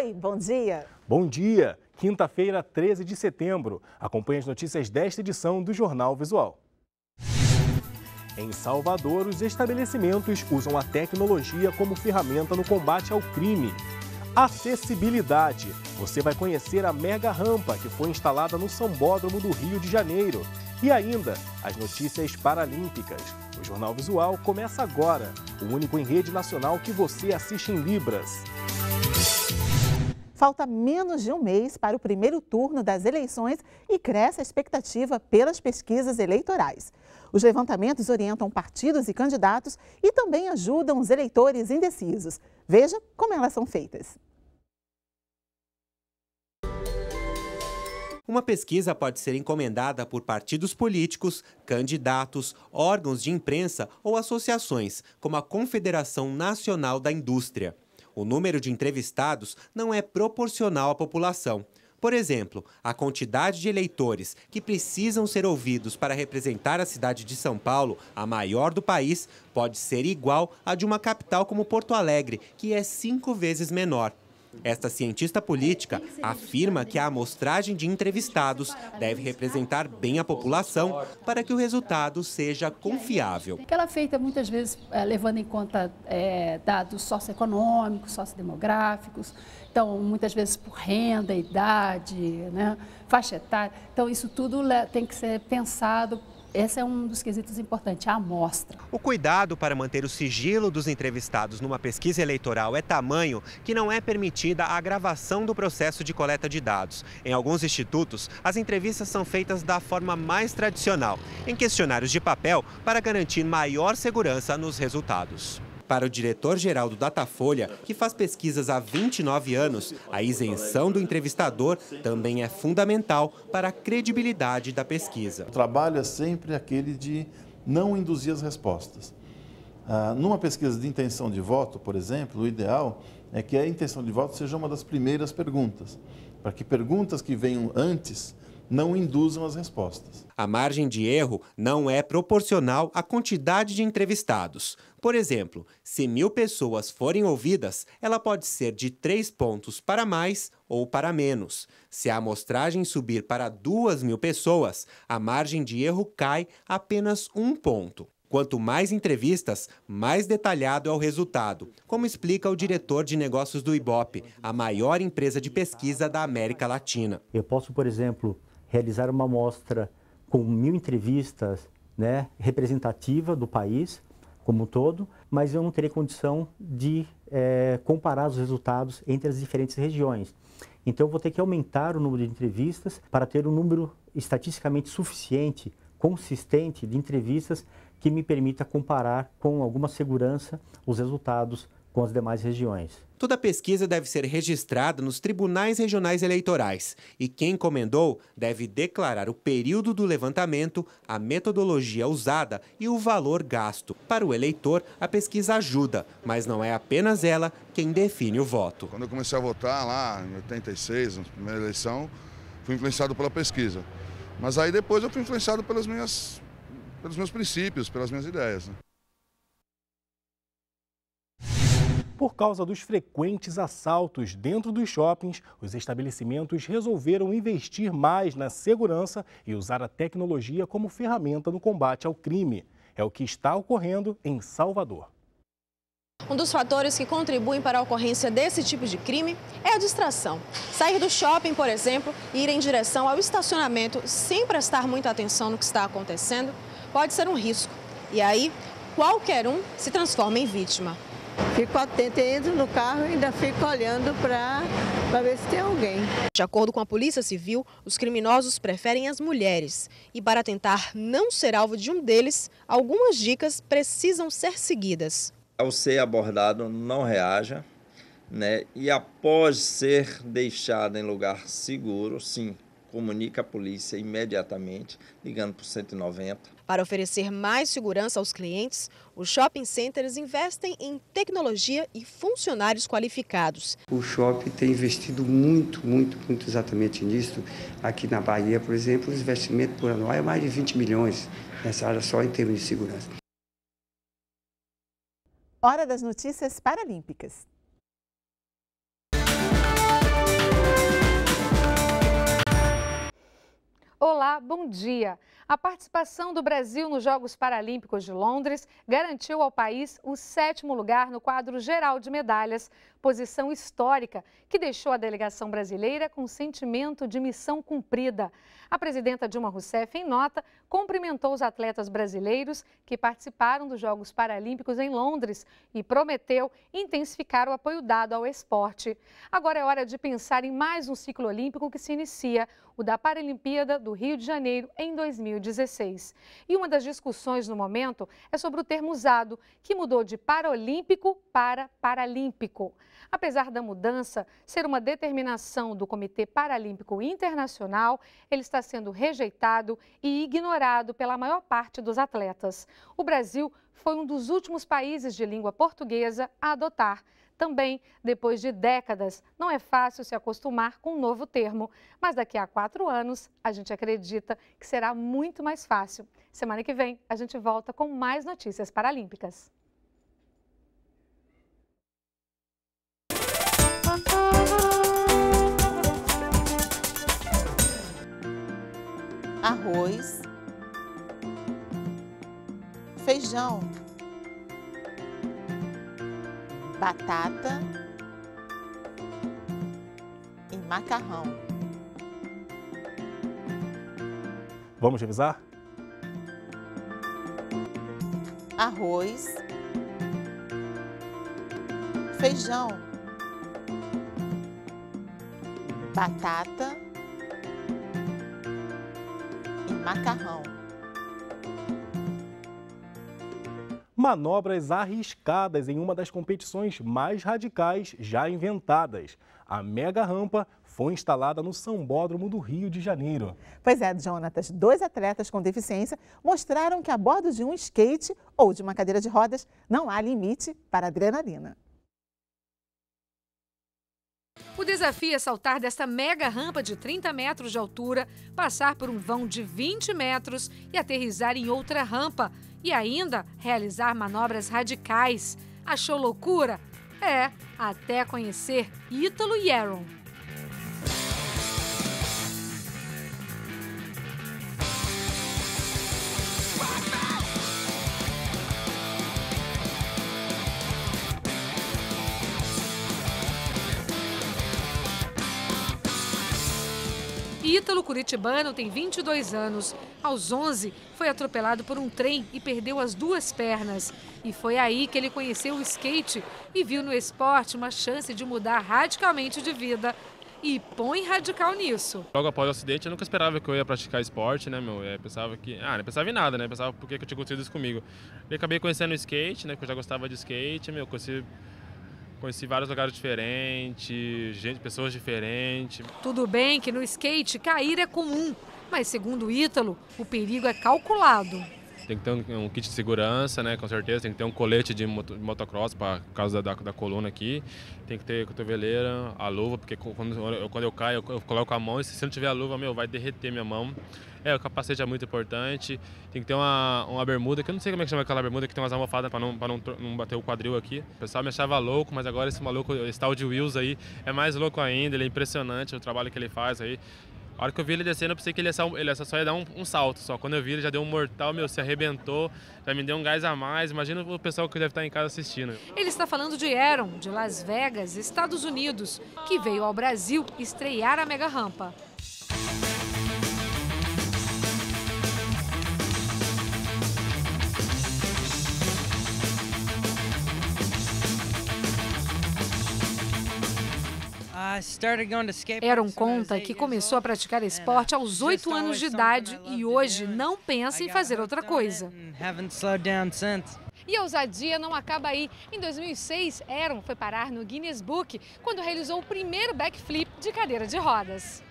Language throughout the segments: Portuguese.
Oi, bom dia. Bom dia. Quinta-feira, 13 de setembro. Acompanhe as notícias desta edição do Jornal Visual. Em Salvador, os estabelecimentos usam a tecnologia como ferramenta no combate ao crime. Acessibilidade. Você vai conhecer a mega rampa que foi instalada no Sambódromo do Rio de Janeiro. E ainda, as notícias paralímpicas. O Jornal Visual começa agora, o único em rede nacional que você assiste em Libras. Falta menos de um mês para o primeiro turno das eleições e cresce a expectativa pelas pesquisas eleitorais. Os levantamentos orientam partidos e candidatos e também ajudam os eleitores indecisos. Veja como elas são feitas. Uma pesquisa pode ser encomendada por partidos políticos, candidatos, órgãos de imprensa ou associações, como a Confederação Nacional da Indústria. O número de entrevistados não é proporcional à população. Por exemplo, a quantidade de eleitores que precisam ser ouvidos para representar a cidade de São Paulo, a maior do país, pode ser igual à de uma capital como Porto Alegre, que é 5 vezes menor. Esta cientista política afirma que a amostragem de entrevistados deve representar bem a população para que o resultado seja confiável. Ela é feita muitas vezes levando em conta dados socioeconômicos, sociodemográficos, então muitas vezes por renda, idade, né, faixa etária. Então isso tudo tem que ser pensado. Esse é um dos quesitos importantes, a amostra. O cuidado para manter o sigilo dos entrevistados numa pesquisa eleitoral é tamanho que não é permitida a gravação do processo de coleta de dados. Em alguns institutos, as entrevistas são feitas da forma mais tradicional, em questionários de papel, para garantir maior segurança nos resultados. Para o diretor-geral do Datafolha, que faz pesquisas há 29 anos, a isenção do entrevistador também é fundamental para a credibilidade da pesquisa. O trabalho é sempre aquele de não induzir as respostas. Numa pesquisa de intenção de voto, por exemplo, o ideal é que a intenção de voto seja uma das primeiras perguntas, para que perguntas que venham antes não induzam as respostas. A margem de erro não é proporcional à quantidade de entrevistados. Por exemplo, se 1.000 pessoas forem ouvidas, ela pode ser de 3 pontos para mais ou para menos. Se a amostragem subir para 2.000 pessoas, a margem de erro cai apenas 1 ponto. Quanto mais entrevistas, mais detalhado é o resultado, como explica o diretor de negócios do Ibope, a maior empresa de pesquisa da América Latina. Eu posso, por exemplo, realizar uma amostra com 1.000 entrevistas, representativa do país como um todo, mas eu não terei condição de comparar os resultados entre as diferentes regiões. Então eu vou ter que aumentar o número de entrevistas para ter um número estatisticamente suficiente, consistente de entrevistas que me permita comparar com alguma segurança os resultados com as demais regiões. Toda pesquisa deve ser registrada nos tribunais regionais eleitorais e quem encomendou deve declarar o período do levantamento, a metodologia usada e o valor gasto. Para o eleitor, a pesquisa ajuda, mas não é apenas ela quem define o voto. Quando eu comecei a votar lá em 86, na primeira eleição, fui influenciado pela pesquisa. Mas aí depois eu fui influenciado pelos meus princípios, pelas minhas ideias. Por causa dos frequentes assaltos dentro dos shoppings, os estabelecimentos resolveram investir mais na segurança e usar a tecnologia como ferramenta no combate ao crime. É o que está ocorrendo em Salvador. Um dos fatores que contribuem para a ocorrência desse tipo de crime é a distração. Sair do shopping, por exemplo, e ir em direção ao estacionamento sem prestar muita atenção no que está acontecendo pode ser um risco. E aí, qualquer um se transforma em vítima. Fico atenta, entro no carro e ainda fico olhando para ver se tem alguém. De acordo com a Polícia Civil, os criminosos preferem as mulheres. E para tentar não ser alvo de um deles, algumas dicas precisam ser seguidas. Ao ser abordado, não reaja, e após ser deixado em lugar seguro, sim, comunique a polícia imediatamente, ligando para o 190. Para oferecer mais segurança aos clientes, os shopping centers investem em tecnologia e funcionários qualificados. O shopping tem investido muito exatamente nisso. Aqui na Bahia, por exemplo, o investimento por anual é mais de 20 milhões nessa área só em termos de segurança. Hora das notícias paralímpicas. Olá, bom dia. A participação do Brasil nos Jogos Paralímpicos de Londres garantiu ao país o 7º lugar no quadro geral de medalhas, posição histórica que deixou a delegação brasileira com sentimento de missão cumprida. A presidenta Dilma Rousseff, em nota, cumprimentou os atletas brasileiros que participaram dos Jogos Paralímpicos em Londres e prometeu intensificar o apoio dado ao esporte. Agora é hora de pensar em mais um ciclo olímpico que se inicia, o da Paralimpíada do Rio de Janeiro em 2016. E uma das discussões no momento é sobre o termo usado, que mudou de paralímpico para paralímpico. Apesar da mudança ser uma determinação do Comitê Paralímpico Internacional, ele está sendo rejeitado e ignorado pela maior parte dos atletas. O Brasil foi um dos últimos países de língua portuguesa a adotar. Também, depois de décadas, não é fácil se acostumar com um novo termo, mas daqui a 4 anos a gente acredita que será muito mais fácil. Semana que vem a gente volta com mais notícias paralímpicas. Arroz, feijão, batata e macarrão. Vamos revisar? Arroz, feijão, batata e macarrão. Manobras arriscadas em uma das competições mais radicais já inventadas. A mega rampa foi instalada no Sambódromo do Rio de Janeiro. Pois é, Jonatas, 2 atletas com deficiência mostraram que a bordo de um skate ou de uma cadeira de rodas não há limite para a adrenalina. O desafio é saltar desta mega rampa de 30 metros de altura, passar por um vão de 20 metros e aterrissar em outra rampa. E ainda realizar manobras radicais. Achou loucura? É, até conhecer Ítalo e Aaron. Ítalo, curitibano, tem 22 anos. Aos 11, foi atropelado por um trem e perdeu as 2 pernas. E foi aí que ele conheceu o skate e viu no esporte uma chance de mudar radicalmente de vida. E põe radical nisso. Logo após o acidente, eu nunca esperava que eu ia praticar esporte, né, meu? Eu pensava que... não pensava em nada, né? Pensava por que eu tinha acontecido isso comigo. E acabei conhecendo o skate, né? Que eu já gostava de skate, meu. Conheci vários lugares diferentes, pessoas diferentes. Tudo bem que no skate cair é comum, mas segundo o Ítalo, o perigo é calculado. Tem que ter um kit de segurança, né, com certeza. Tem que ter um colete de motocross por causa da coluna aqui. Tem que ter cotoveleira, a luva, porque quando eu caio, eu coloco a mão e se não tiver a luva, vai derreter minha mão. O capacete é muito importante. Tem que ter uma bermuda, que eu não sei como é que chama aquela bermuda, que tem umas almofadas para não bater o quadril aqui. O pessoal me achava louco, mas agora esse tal de Wills aí é mais louco ainda. Ele é impressionante o trabalho que ele faz aí. A hora que eu vi ele descendo, eu pensei que ele só ia dar um salto só. Quando eu vi, ele já deu um mortal, se arrebentou, já me deu um gás a mais. Imagina o pessoal que deve estar em casa assistindo. Ele está falando de Aaron, de Las Vegas, Estados Unidos, que veio ao Brasil estrear a mega rampa. Aaron conta que começou a praticar esporte aos 8 anos de idade e hoje não pensa em fazer outra coisa. E a ousadia não acaba aí. Em 2006, Aaron foi parar no Guinness Book quando realizou o primeiro backflip de cadeira de rodas.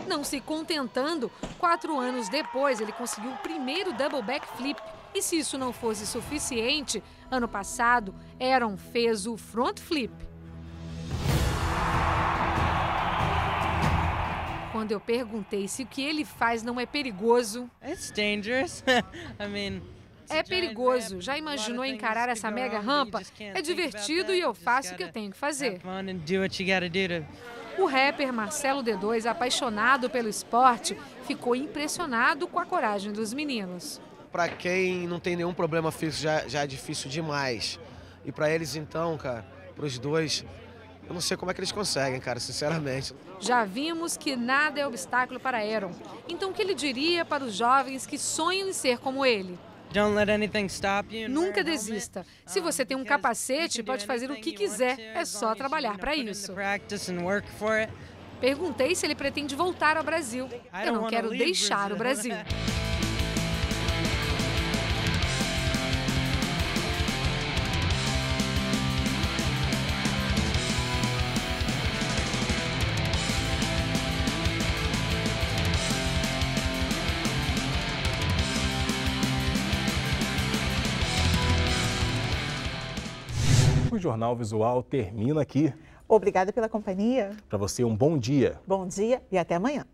Não se contentando, 4 anos depois ele conseguiu o primeiro double backflip. E se isso não fosse suficiente, ano passado, Aaron fez o front flip. Quando eu perguntei se o que ele faz não é perigoso... É perigoso. Já imaginou encarar essa mega rampa? É divertido e eu faço o que eu tenho que fazer. O rapper Marcelo D2, apaixonado pelo esporte, ficou impressionado com a coragem dos meninos. Para quem não tem nenhum problema físico já é difícil demais. E para eles então, cara, para os dois, eu não sei como é que eles conseguem, cara, sinceramente. Já vimos que nada é obstáculo para Aaron. Então o que ele diria para os jovens que sonham em ser como ele? Nunca desista. Se você tem um capacete, pode fazer o que quiser. É só trabalhar para isso. Perguntei se ele pretende voltar ao Brasil. Eu não quero deixar o Brasil. O Jornal Visual termina aqui. Obrigada pela companhia. Para você, um bom dia. Bom dia e até amanhã.